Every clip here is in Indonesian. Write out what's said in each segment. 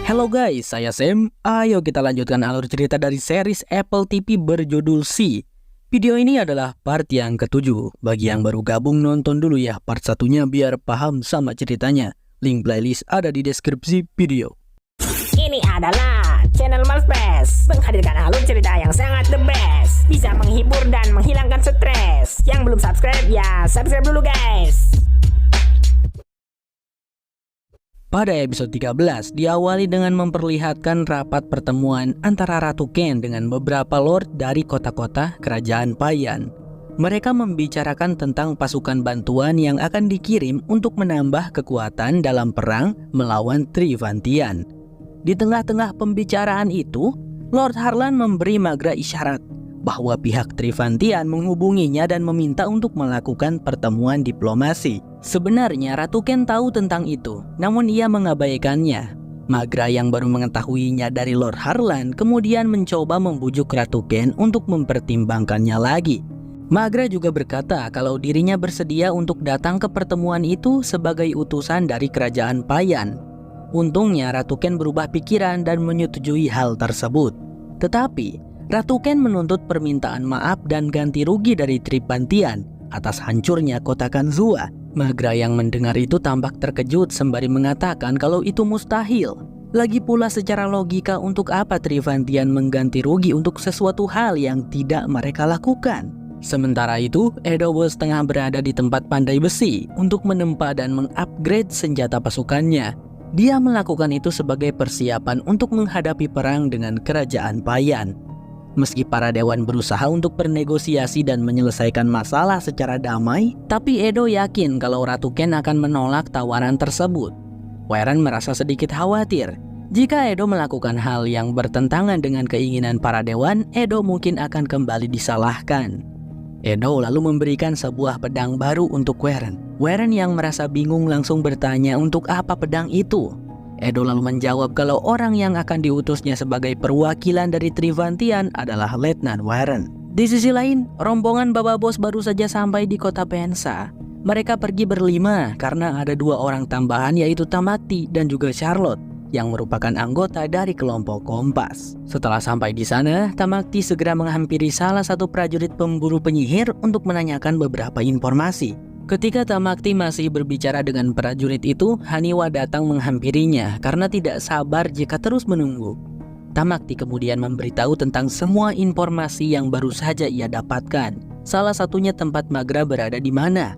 Halo guys, saya Sam. Ayo kita lanjutkan alur cerita dari series Apple TV berjudul C. Video ini adalah part yang ke-7. Bagi yang baru gabung nonton dulu ya part satunya biar paham sama ceritanya. Link playlist ada di deskripsi video. Ini adalah channel Malfest, menghadirkan alur cerita yang sangat the best, bisa menghibur dan menghilangkan stres. Yang belum subscribe ya subscribe dulu guys. Pada episode 13 diawali dengan memperlihatkan rapat pertemuan antara Ratu Ken dengan beberapa lord dari kota-kota kerajaan Payan. Mereka membicarakan tentang pasukan bantuan yang akan dikirim untuk menambah kekuatan dalam perang melawan Trivantian. Di tengah-tengah pembicaraan itu, Lord Harlan memberi Magra isyarat bahwa pihak Trivantian menghubunginya dan meminta untuk melakukan pertemuan diplomasi. Sebenarnya Ratu Ken tahu tentang itu, namun ia mengabaikannya. Magra yang baru mengetahuinya dari Lord Harlan kemudian mencoba membujuk Ratu Ken untuk mempertimbangkannya lagi. Magra juga berkata kalau dirinya bersedia untuk datang ke pertemuan itu sebagai utusan dari kerajaan Payan. Untungnya Ratu Ken berubah pikiran dan menyetujui hal tersebut. Tetapi Ratu Ken menuntut permintaan maaf dan ganti rugi dari Trivantian atas hancurnya kota Kanzua. Magra yang mendengar itu tampak terkejut sembari mengatakan kalau itu mustahil. Lagi pula secara logika untuk apa Trivantian mengganti rugi untuk sesuatu hal yang tidak mereka lakukan. Sementara itu, Erebos tengah berada di tempat pandai besi untuk menempa dan mengupgrade senjata pasukannya. Dia melakukan itu sebagai persiapan untuk menghadapi perang dengan kerajaan Payan. Meski para dewan berusaha untuk bernegosiasi dan menyelesaikan masalah secara damai, tapi Edo yakin kalau Ratu Ken akan menolak tawaran tersebut. Warren merasa sedikit khawatir. Jika Edo melakukan hal yang bertentangan dengan keinginan para dewan, Edo mungkin akan kembali disalahkan. Edo lalu memberikan sebuah pedang baru untuk Warren. Warren yang merasa bingung langsung bertanya untuk apa pedang itu. Edo lalu menjawab kalau orang yang akan diutusnya sebagai perwakilan dari Trivantian adalah Letnan Warren. Di sisi lain, rombongan Baba Boss baru saja sampai di kota Pensa. Mereka pergi berlima karena ada 2 orang tambahan yaitu Tamakti dan juga Charlotte yang merupakan anggota dari kelompok Kompas. Setelah sampai di sana, Tamakti segera menghampiri salah satu prajurit pemburu penyihir untuk menanyakan beberapa informasi. Ketika Tamakti masih berbicara dengan prajurit itu, Haniwa datang menghampirinya karena tidak sabar jika terus menunggu. Tamakti kemudian memberitahu tentang semua informasi yang baru saja ia dapatkan. Salah satunya tempat Magra berada di mana.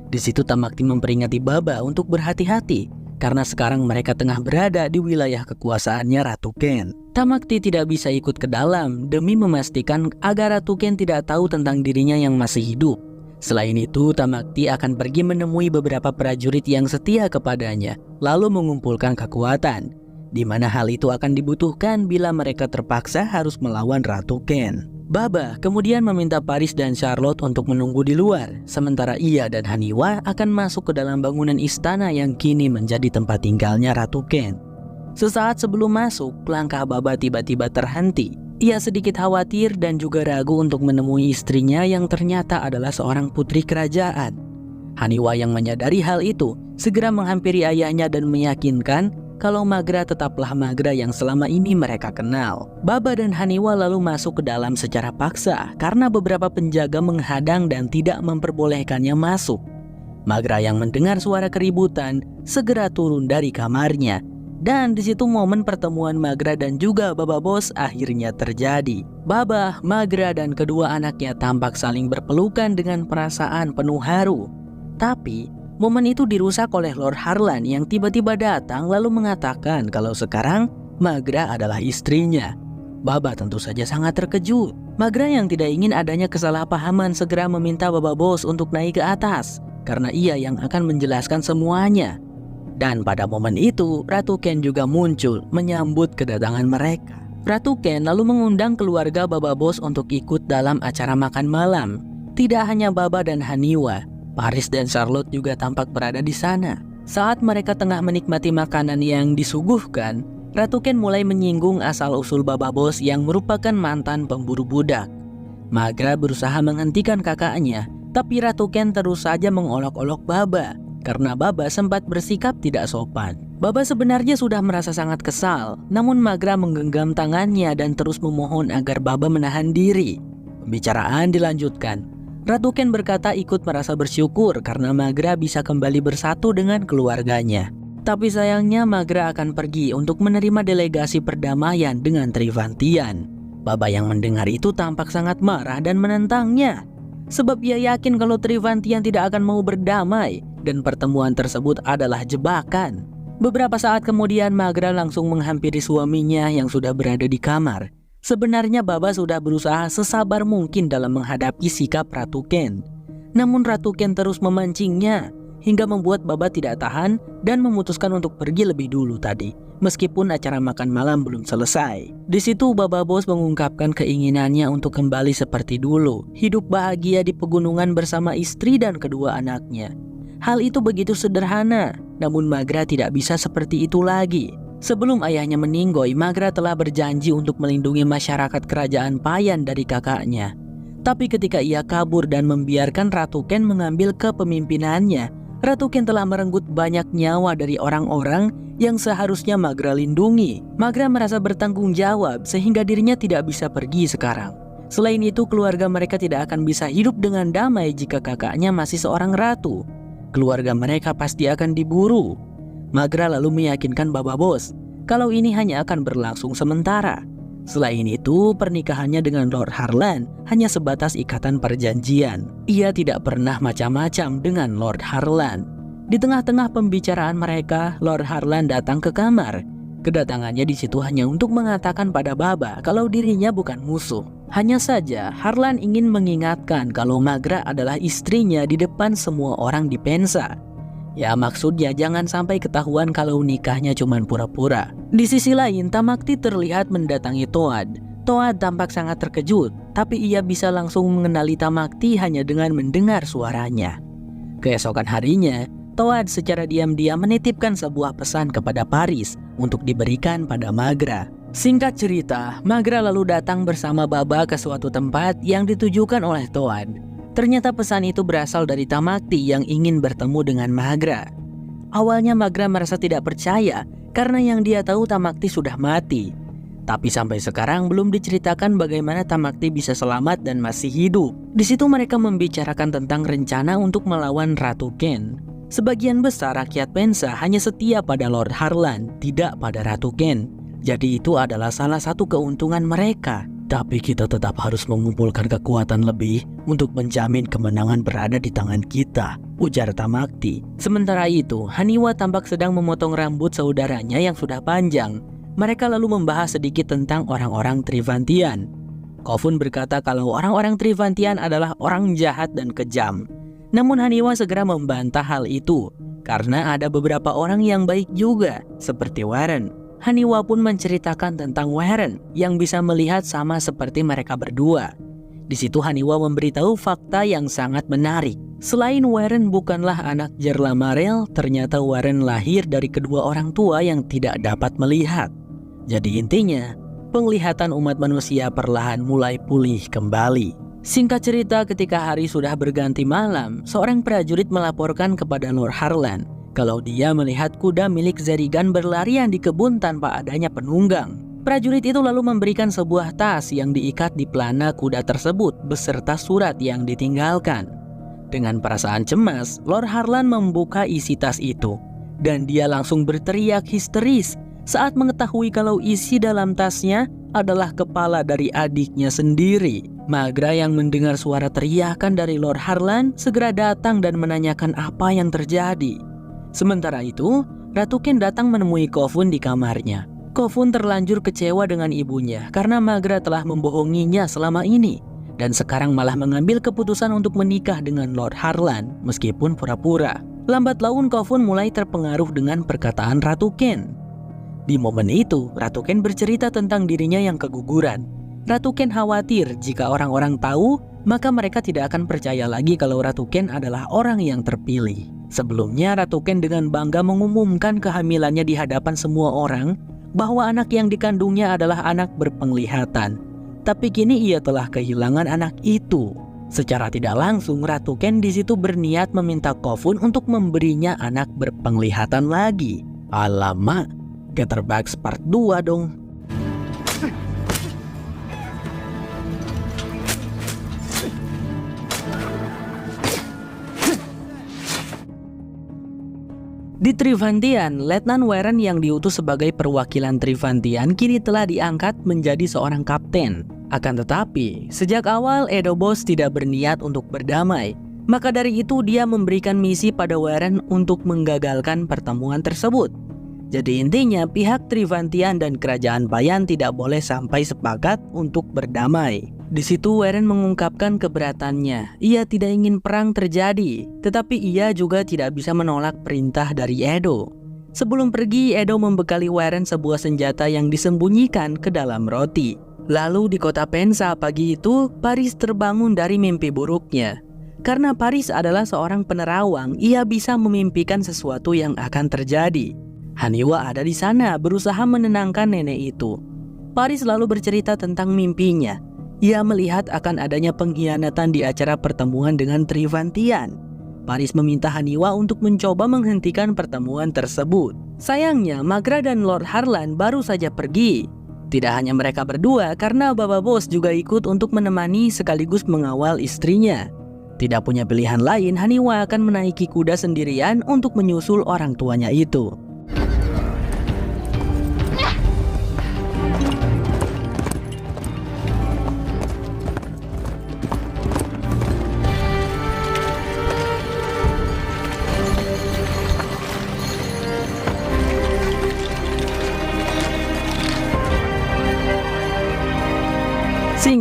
Di situ Tamakti memperingati Baba untuk berhati-hati karena sekarang mereka tengah berada di wilayah kekuasaannya Ratu Ken. Tamakti tidak bisa ikut ke dalam demi memastikan agar Ratu Ken tidak tahu tentang dirinya yang masih hidup. Selain itu, Tamakti akan pergi menemui beberapa prajurit yang setia kepadanya, lalu mengumpulkan kekuatan, di mana hal itu akan dibutuhkan bila mereka terpaksa harus melawan Ratu Ken. Baba kemudian meminta Paris dan Charlotte untuk menunggu di luar, sementara ia dan Haniwa akan masuk ke dalam bangunan istana yang kini menjadi tempat tinggalnya Ratu Ken. Sesaat sebelum masuk, langkah Baba tiba-tiba terhenti. Ia sedikit khawatir dan juga ragu untuk menemui istrinya yang ternyata adalah seorang putri kerajaan. Haniwa yang menyadari hal itu segera menghampiri ayahnya dan meyakinkan kalau Magra tetaplah Magra yang selama ini mereka kenal. Baba dan Haniwa lalu masuk ke dalam secara paksa karena beberapa penjaga menghadang dan tidak memperbolehkannya masuk. Magra yang mendengar suara keributan segera turun dari kamarnya. Dan di situ momen pertemuan Magra dan juga Baba Boss akhirnya terjadi. Baba, Magra dan kedua anaknya tampak saling berpelukan dengan perasaan penuh haru. Tapi momen itu dirusak oleh Lord Harlan yang tiba-tiba datang lalu mengatakan kalau sekarang Magra adalah istrinya. Baba tentu saja sangat terkejut. Magra yang tidak ingin adanya kesalahpahaman segera meminta Baba Boss untuk naik ke atas karena ia yang akan menjelaskan semuanya. Dan pada momen itu, Ratu Ken juga muncul menyambut kedatangan mereka. Ratu Ken lalu mengundang keluarga Baba Boss untuk ikut dalam acara makan malam. Tidak hanya Baba dan Haniwa, Paris dan Charlotte juga tampak berada di sana. Saat mereka tengah menikmati makanan yang disuguhkan, Ratu Ken mulai menyinggung asal-usul Baba Boss yang merupakan mantan pemburu budak. Magra berusaha menghentikan kakaknya, tapi Ratu Ken terus saja mengolok-olok Baba. karena Baba sempat bersikap tidak sopan. Baba sebenarnya sudah merasa sangat kesal, namun Magra menggenggam tangannya dan terus memohon agar Baba menahan diri. Pembicaraan dilanjutkan. Ratu Ken berkata ikut merasa bersyukur karena Magra bisa kembali bersatu dengan keluarganya. Tapi sayangnya Magra akan pergi untuk menerima delegasi perdamaian dengan Trivantian. Baba yang mendengar itu tampak sangat marah dan menentangnya. Sebab ia yakin kalau Trivantian tidak akan mau berdamai dan pertemuan tersebut adalah jebakan. Beberapa saat kemudian Magra langsung menghampiri suaminya yang sudah berada di kamar. Sebenarnya Baba sudah berusaha sesabar mungkin dalam menghadapi sikap Ratu Ken. Namun Ratu Ken terus memancingnya hingga membuat Baba tidak tahan dan memutuskan untuk pergi lebih dulu tadi, meskipun acara makan malam belum selesai. Di situ Baba Bos mengungkapkan keinginannya untuk kembali seperti dulu, hidup bahagia di pegunungan bersama istri dan kedua anaknya. Hal itu begitu sederhana, namun Magra tidak bisa seperti itu lagi. Sebelum ayahnya meninggoy, Magra telah berjanji untuk melindungi masyarakat kerajaan Payan dari kakaknya. Tapi ketika ia kabur dan membiarkan Ratu Ken mengambil kepemimpinannya, Ratu Ken telah merenggut banyak nyawa dari orang-orang yang seharusnya Magra lindungi. Magra merasa bertanggung jawab sehingga dirinya tidak bisa pergi sekarang. Selain itu, keluarga mereka tidak akan bisa hidup dengan damai jika kakaknya masih seorang ratu. Keluarga mereka pasti akan diburu. Magra lalu meyakinkan Baba Bos kalau ini hanya akan berlangsung sementara. Selain itu, pernikahannya dengan Lord Harlan hanya sebatas ikatan perjanjian. Ia tidak pernah macam-macam dengan Lord Harlan. Di tengah-tengah pembicaraan mereka, Lord Harlan datang ke kamar. Kedatangannya di situ hanya untuk mengatakan pada Baba kalau dirinya bukan musuh. Hanya saja, Harlan ingin mengingatkan kalau Magra adalah istrinya di depan semua orang di Pensa. Ya, maksudnya jangan sampai ketahuan kalau nikahnya cuma pura-pura. Di sisi lain, Tamakti terlihat mendatangi Toad. Toad tampak sangat terkejut, tapi ia bisa langsung mengenali Tamakti hanya dengan mendengar suaranya. Keesokan harinya, Toad secara diam-diam menitipkan sebuah pesan kepada Paris untuk diberikan pada Magra. Singkat cerita, Magra lalu datang bersama Baba ke suatu tempat yang ditujukan oleh Toad. Ternyata pesan itu berasal dari Tamakti yang ingin bertemu dengan Magra. Awalnya Magra merasa tidak percaya karena yang dia tahu Tamakti sudah mati. Tapi sampai sekarang belum diceritakan bagaimana Tamakti bisa selamat dan masih hidup. Di situ mereka membicarakan tentang rencana untuk melawan Ratu Ken. Sebagian besar rakyat Pensa hanya setia pada Lord Harlan, tidak pada Ratu Ken. Jadi itu adalah salah satu keuntungan mereka. Tapi kita tetap harus mengumpulkan kekuatan lebih untuk menjamin kemenangan berada di tangan kita, ujar Tamakti. Sementara itu, Haniwa tampak sedang memotong rambut saudaranya yang sudah panjang. Mereka lalu membahas sedikit tentang orang-orang Trivantian. Kofun berkata kalau orang-orang Trivantian adalah orang jahat dan kejam. Namun Haniwa segera membantah hal itu, karena ada beberapa orang yang baik juga, seperti Warren. Haniwa pun menceritakan tentang Warren yang bisa melihat sama seperti mereka berdua. Di situ Haniwa memberitahu fakta yang sangat menarik. Selain Warren bukanlah anak Jerla Marel, ternyata Warren lahir dari kedua orang tua yang tidak dapat melihat. Jadi intinya, penglihatan umat manusia perlahan mulai pulih kembali. Singkat cerita, ketika hari sudah berganti malam, seorang prajurit melaporkan kepada Lord Harlan kalau dia melihat kuda milik Zerigan berlarian di kebun tanpa adanya penunggang. Prajurit itu lalu memberikan sebuah tas yang diikat di pelana kuda tersebut beserta surat yang ditinggalkan. Dengan perasaan cemas, Lord Harlan membuka isi tas itu, dan dia langsung berteriak histeris saat mengetahui kalau isi dalam tasnya adalah kepala dari adiknya sendiri. Magra yang mendengar suara teriakan dari Lord Harlan segera datang dan menanyakan apa yang terjadi. Sementara itu, Ratu Ken datang menemui Kofun di kamarnya. Kofun terlanjur kecewa dengan ibunya karena Magra telah membohonginya selama ini dan sekarang malah mengambil keputusan untuk menikah dengan Lord Harlan meskipun pura-pura. Lambat laun Kofun mulai terpengaruh dengan perkataan Ratu Ken. Di momen itu, Ratu Ken bercerita tentang dirinya yang keguguran. Ratu Ken khawatir jika orang-orang tahu, maka mereka tidak akan percaya lagi kalau Ratu Ken adalah orang yang terpilih. Sebelumnya, Ratu Ken dengan bangga mengumumkan kehamilannya di hadapan semua orang bahwa anak yang dikandungnya adalah anak berpenglihatan. Tapi kini ia telah kehilangan anak itu. Secara tidak langsung, Ratu Ken di situ berniat meminta Kofun untuk memberinya anak berpenglihatan lagi. Alamak, Getterbugs Part 2 dong. Di Trivantian, Letnan Weren yang diutus sebagai perwakilan Trivantian kini telah diangkat menjadi seorang kapten. Akan tetapi, sejak awal Erebos tidak berniat untuk berdamai. Maka dari itu dia memberikan misi pada Weren untuk menggagalkan pertemuan tersebut. Jadi intinya pihak Trivantian dan Kerajaan Payan tidak boleh sampai sepakat untuk berdamai. Di situ Weren mengungkapkan keberatannya. Ia tidak ingin perang terjadi, tetapi ia juga tidak bisa menolak perintah dari Edo. Sebelum pergi, Edo membekali Weren sebuah senjata yang disembunyikan ke dalam roti. Lalu di kota Pensa pagi itu, Paris terbangun dari mimpi buruknya. Karena Paris adalah seorang penerawang, ia bisa memimpikan sesuatu yang akan terjadi. Haniwa ada di sana berusaha menenangkan nenek itu. Paris lalu bercerita tentang mimpinya. Ia melihat akan adanya pengkhianatan di acara pertemuan dengan Trivantian. Paris meminta Haniwa untuk mencoba menghentikan pertemuan tersebut. Sayangnya, Magra dan Lord Harlan baru saja pergi. Tidak hanya mereka berdua, karena Baba Boss juga ikut untuk menemani sekaligus mengawal istrinya. Tidak punya pilihan lain, Haniwa akan menaiki kuda sendirian untuk menyusul orang tuanya itu.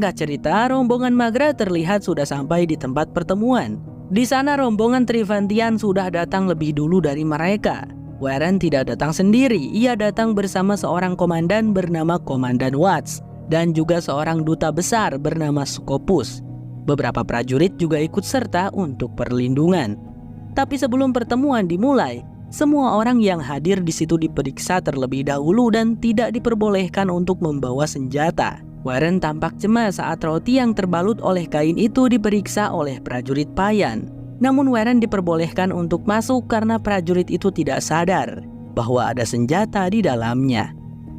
Singkat cerita, rombongan Magra terlihat sudah sampai di tempat pertemuan. Di sana rombongan Trivantian sudah datang lebih dulu dari mereka. Weren tidak datang sendiri, ia datang bersama seorang komandan bernama Komandan Watts dan juga seorang duta besar bernama Scopus. Beberapa prajurit juga ikut serta untuk perlindungan. Tapi sebelum pertemuan dimulai, semua orang yang hadir di situ diperiksa terlebih dahulu dan tidak diperbolehkan untuk membawa senjata. Weren tampak cemas saat roti yang terbalut oleh kain itu diperiksa oleh prajurit Payan. Namun Weren diperbolehkan untuk masuk karena prajurit itu tidak sadar bahwa ada senjata di dalamnya.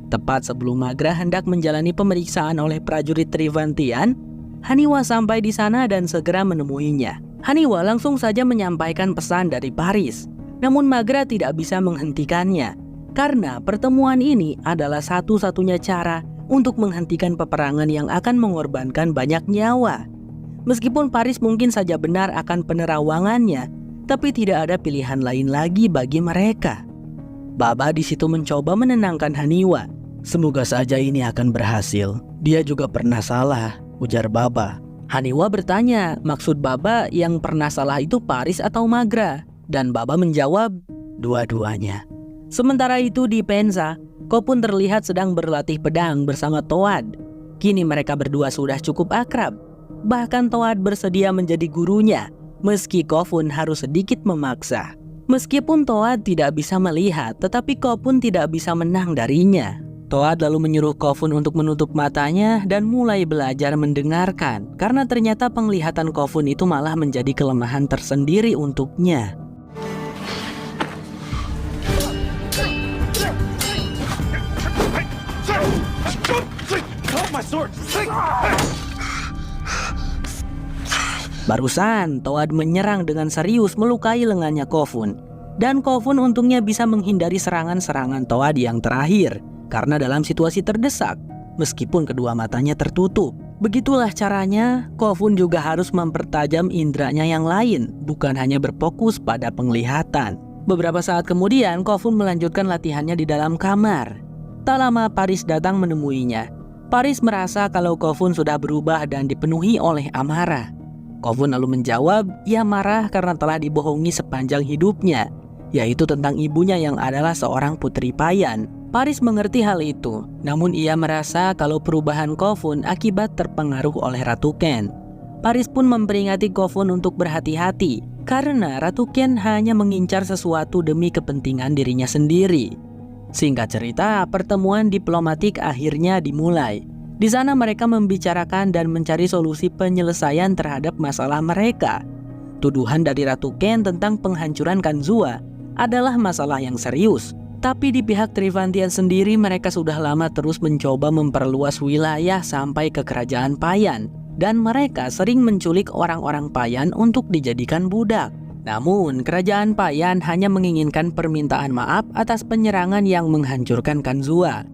Tepat sebelum Magra hendak menjalani pemeriksaan oleh prajurit Trivantian, Haniwa sampai di sana dan segera menemuinya. Haniwa langsung saja menyampaikan pesan dari Paris. Namun Magra tidak bisa menghentikannya karena pertemuan ini adalah satu-satunya cara untuk menghentikan peperangan yang akan mengorbankan banyak nyawa. Meskipun Paris mungkin saja benar akan penerawangannya, tapi tidak ada pilihan lain lagi bagi mereka. Baba di situ mencoba menenangkan Haniwa. Semoga saja ini akan berhasil. Dia juga pernah salah, ujar Baba. Haniwa bertanya, maksud Baba yang pernah salah itu Paris atau Magra? Dan Baba menjawab, dua-duanya. Sementara itu di Pensa, Kofun terlihat sedang berlatih pedang bersama Toad. Kini mereka berdua sudah cukup akrab. Bahkan Toad bersedia menjadi gurunya, meski Kofun harus sedikit memaksa. Meskipun Toad tidak bisa melihat, tetapi Kofun tidak bisa menang darinya. Toad lalu menyuruh Kofun untuk menutup matanya dan mulai belajar mendengarkan, karena ternyata penglihatan Kofun itu malah menjadi kelemahan tersendiri untuknya. Barusan, Toad menyerang dengan serius melukai lengannya Kofun. Dan Kofun untungnya bisa menghindari serangan-serangan Toad yang terakhir karena dalam situasi terdesak, meskipun kedua matanya tertutup. Begitulah caranya, Kofun juga harus mempertajam inderanya yang lain, bukan hanya berfokus pada penglihatan. Beberapa saat kemudian, Kofun melanjutkan latihannya di dalam kamar. Tak lama Paris datang menemuinya. Paris merasa kalau Kofun sudah berubah dan dipenuhi oleh amarah. Kofun lalu menjawab, ia marah karena telah dibohongi sepanjang hidupnya, yaitu tentang ibunya yang adalah seorang putri Payan. Paris mengerti hal itu, namun ia merasa kalau perubahan Kofun akibat terpengaruh oleh Ratu Ken. Paris pun memperingati Kofun untuk berhati-hati, karena Ratu Ken hanya mengincar sesuatu demi kepentingan dirinya sendiri. Singkat cerita, pertemuan diplomatik akhirnya dimulai. Di sana mereka membicarakan dan mencari solusi penyelesaian terhadap masalah mereka. Tuduhan dari Ratu Ken tentang penghancuran Kanzua adalah masalah yang serius. Tapi di pihak Trivantian sendiri mereka sudah lama terus mencoba memperluas wilayah sampai ke kerajaan Payan. Dan mereka sering menculik orang-orang Payan untuk dijadikan budak. Namun, kerajaan Payan hanya menginginkan permintaan maaf atas penyerangan yang menghancurkan Kanzua.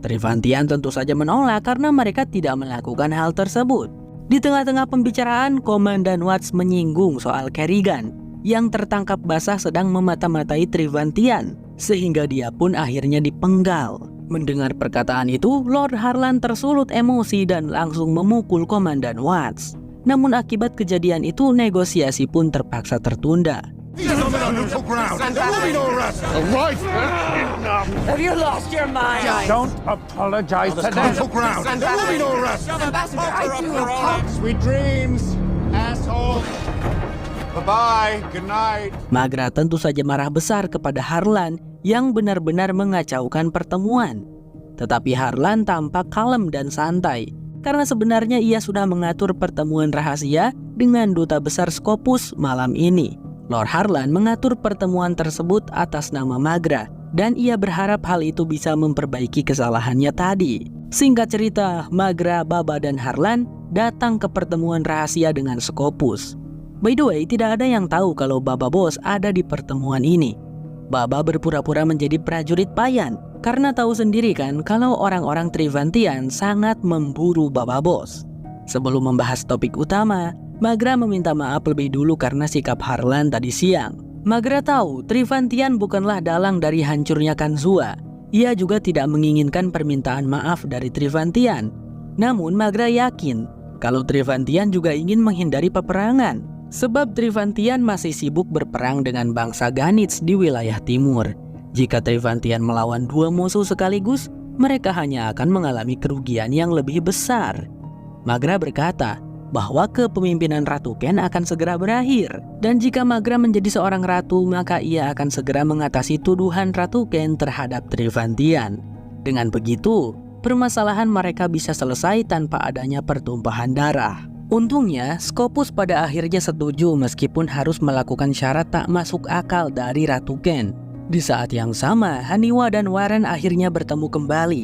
Trivantian tentu saja menolak karena mereka tidak melakukan hal tersebut. Di tengah-tengah pembicaraan, Komandan Watts menyinggung soal Kerrigan yang tertangkap basah sedang memata-matai Trivantian, sehingga dia pun akhirnya dipenggal. Mendengar perkataan itu, Lord Harlan tersulut emosi dan langsung memukul Komandan Watts. Namun akibat kejadian itu, negosiasi pun terpaksa tertunda. Have you lost your mind? Don't apologize to them. Ambassador, I do apologize. Sweet dreams, asshole. Bye-bye. Good night. Magra tentu saja marah besar kepada Harlan yang benar-benar mengacaukan pertemuan. Tetapi Harlan tampak kalem dan santai, karena sebenarnya ia sudah mengatur pertemuan rahasia dengan Duta Besar Scopus malam ini. Lord Harlan mengatur pertemuan tersebut atas nama Magra, dan ia berharap hal itu bisa memperbaiki kesalahannya tadi. Singkat cerita, Magra, Baba, dan Harlan datang ke pertemuan rahasia dengan Scopus. By the way, tidak ada yang tahu kalau Baba Bos ada di pertemuan ini. Baba berpura-pura menjadi prajurit Payan, karena tahu sendiri kan kalau orang-orang Trivantian sangat memburu Baba Bos. Sebelum membahas topik utama, Magra meminta maaf lebih dulu karena sikap Harlan tadi siang. Magra tahu Trivantian bukanlah dalang dari hancurnya Kanzua. Ia juga tidak menginginkan permintaan maaf dari Trivantian. Namun Magra yakin kalau Trivantian juga ingin menghindari peperangan, sebab Trivantian masih sibuk berperang dengan bangsa Ganits di wilayah timur. Jika Trivantian melawan dua musuh sekaligus, mereka hanya akan mengalami kerugian yang lebih besar. Magra berkata bahwa kepemimpinan Ratu Ken akan segera berakhir, dan jika Magra menjadi seorang ratu, maka ia akan segera mengatasi tuduhan Ratu Ken terhadap Trivantian. Dengan begitu, permasalahan mereka bisa selesai tanpa adanya pertumpahan darah. Untungnya, Scopus pada akhirnya setuju meskipun harus melakukan syarat tak masuk akal dari Ratu Ken. Di saat yang sama, Haniwa dan Warren akhirnya bertemu kembali.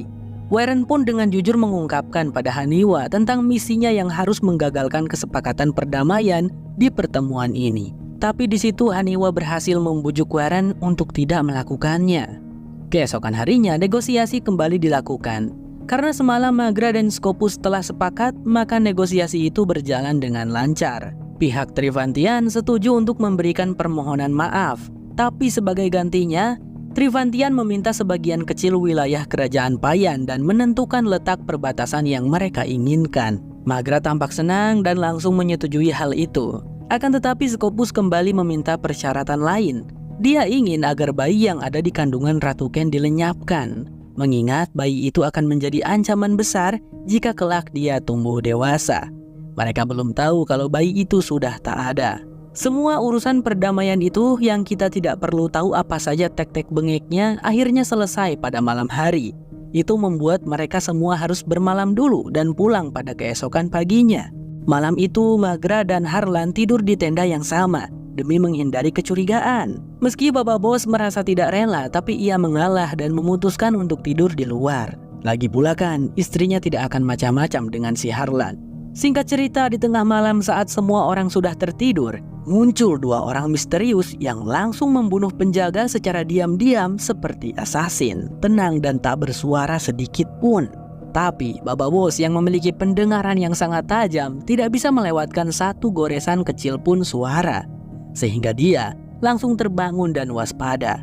Warren pun dengan jujur mengungkapkan pada Haniwa tentang misinya yang harus menggagalkan kesepakatan perdamaian di pertemuan ini. Tapi di situ Haniwa berhasil membujuk Warren untuk tidak melakukannya. Keesokan harinya negosiasi kembali dilakukan. Karena semalam Magra dan Scopus telah sepakat, maka negosiasi itu berjalan dengan lancar. Pihak Trivantian setuju untuk memberikan permohonan maaf, tapi sebagai gantinya, Trivantian meminta sebagian kecil wilayah kerajaan Payan dan menentukan letak perbatasan yang mereka inginkan. Magra tampak senang dan langsung menyetujui hal itu. Akan tetapi Scopus kembali meminta persyaratan lain. Dia ingin agar bayi yang ada di kandungan Ratu Ken dilenyapkan, mengingat bayi itu akan menjadi ancaman besar jika kelak dia tumbuh dewasa. Mereka belum tahu kalau bayi itu sudah tak ada. Semua urusan perdamaian itu yang kita tidak perlu tahu apa saja tek-tek bengeknya akhirnya selesai pada malam hari. Itu membuat mereka semua harus bermalam dulu dan pulang pada keesokan paginya. Malam itu Magra dan Harlan tidur di tenda yang sama demi menghindari kecurigaan. Meski Baba Bos merasa tidak rela, tapi ia mengalah dan memutuskan untuk tidur di luar. Lagi pula kan istrinya tidak akan macam-macam dengan si Harlan. Singkat cerita, di tengah malam saat semua orang sudah tertidur, muncul dua orang misterius yang langsung membunuh penjaga secara diam-diam seperti assassin, tenang dan tak bersuara sedikit pun. Tapi Baba Bos yang memiliki pendengaran yang sangat tajam tidak bisa melewatkan satu goresan kecil pun suara, sehingga dia langsung terbangun dan waspada.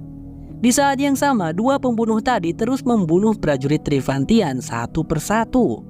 Di saat yang sama, dua pembunuh tadi terus membunuh prajurit Trivantian satu persatu.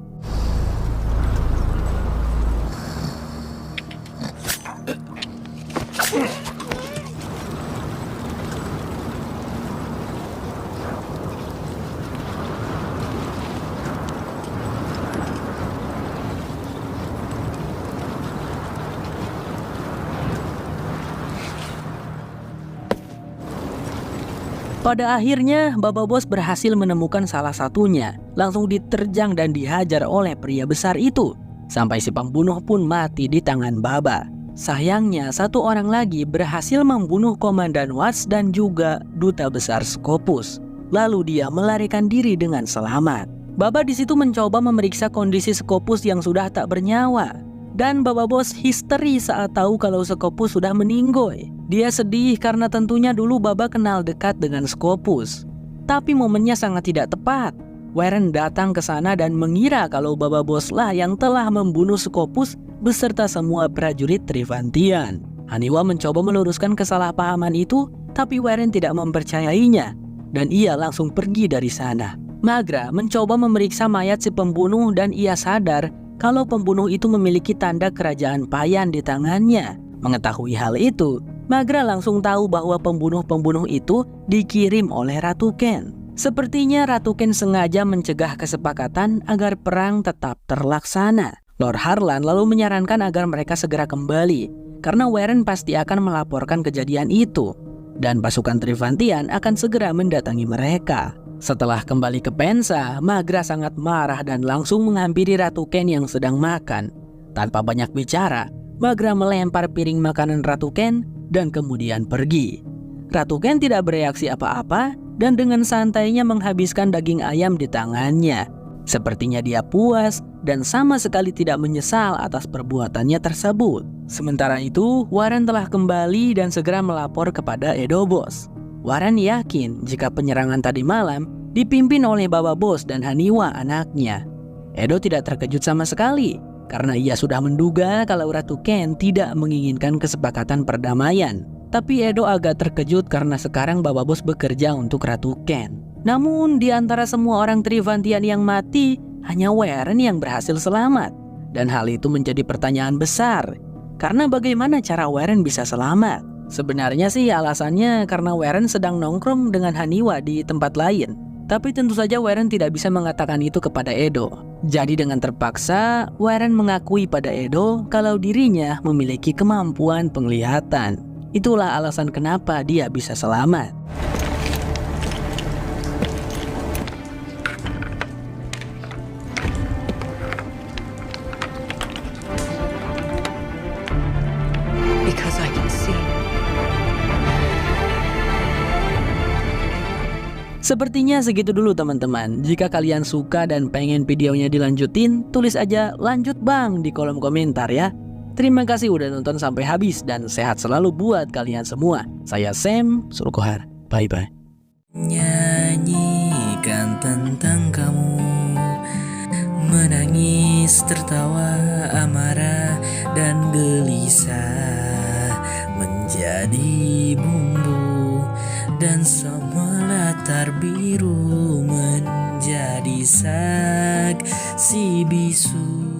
Pada akhirnya, Baba Bos berhasil menemukan salah satunya, langsung diterjang dan dihajar oleh pria besar itu, sampai si pembunuh pun mati di tangan Baba. Sayangnya, satu orang lagi berhasil membunuh Komandan Watts dan juga Duta Besar Scopus. Lalu dia melarikan diri dengan selamat. Baba di situ mencoba memeriksa kondisi Scopus yang sudah tak bernyawa. Dan Baba Bos histeri saat tahu kalau Scopus sudah meninggoy. Dia sedih karena tentunya dulu Baba kenal dekat dengan Scopus. Tapi momennya sangat tidak tepat. Warren datang ke sana dan mengira kalau Baba Bos lah yang telah membunuh Scopus beserta semua prajurit Trivantian. Haniwa mencoba meluruskan kesalahpahaman itu, tapi Warren tidak mempercayainya. Dan ia langsung pergi dari sana. Magra mencoba memeriksa mayat si pembunuh dan ia sadar kalau pembunuh itu memiliki tanda kerajaan Payan di tangannya. Mengetahui hal itu, Magra langsung tahu bahwa pembunuh-pembunuh itu dikirim oleh Ratu Ken. Sepertinya Ratu Ken sengaja mencegah kesepakatan agar perang tetap terlaksana. Lord Harlan lalu menyarankan agar mereka segera kembali, karena Warren pasti akan melaporkan kejadian itu. Dan pasukan Trivantian akan segera mendatangi mereka. Setelah kembali ke Pensa, Magra sangat marah dan langsung menghampiri Ratu Ken yang sedang makan. Tanpa banyak bicara, Magra melempar piring makanan Ratu Ken dan kemudian pergi. Ratu Ken tidak bereaksi apa-apa dan dengan santainya menghabiskan daging ayam di tangannya. Sepertinya dia puas dan sama sekali tidak menyesal atas perbuatannya tersebut. Sementara itu, Warren telah kembali dan segera melapor kepada Edo Boss. Warren yakin jika penyerangan tadi malam dipimpin oleh Baba Bos dan Haniwa anaknya. Edo tidak terkejut sama sekali karena ia sudah menduga kalau Ratu Ken tidak menginginkan kesepakatan perdamaian. Tapi Edo agak terkejut karena sekarang Baba Bos bekerja untuk Ratu Ken. Namun di antara semua orang Trivantian yang mati, hanya Warren yang berhasil selamat. Dan hal itu menjadi pertanyaan besar. Karena bagaimana cara Warren bisa selamat? Sebenarnya sih alasannya karena Warren sedang nongkrong dengan Haniwa di tempat lain. Tapi tentu saja Warren tidak bisa mengatakan itu kepada Edo. Jadi dengan terpaksa, Warren mengakui pada Edo kalau dirinya memiliki kemampuan penglihatan. Itulah alasan kenapa dia bisa selamat. Because I can see. Sepertinya segitu dulu teman-teman. Jika kalian suka dan pengen videonya dilanjutin, tulis aja lanjut bang di kolom komentar ya. Terima kasih udah nonton sampai habis dan sehat selalu buat kalian semua. Saya Sam Sulkohar. Bye-bye. Nyanyikan tentang kamu, menangis, tertawa, amarah, dan gelisah menjadi bumbu, dan semua latar biru menjadi saksi bisu.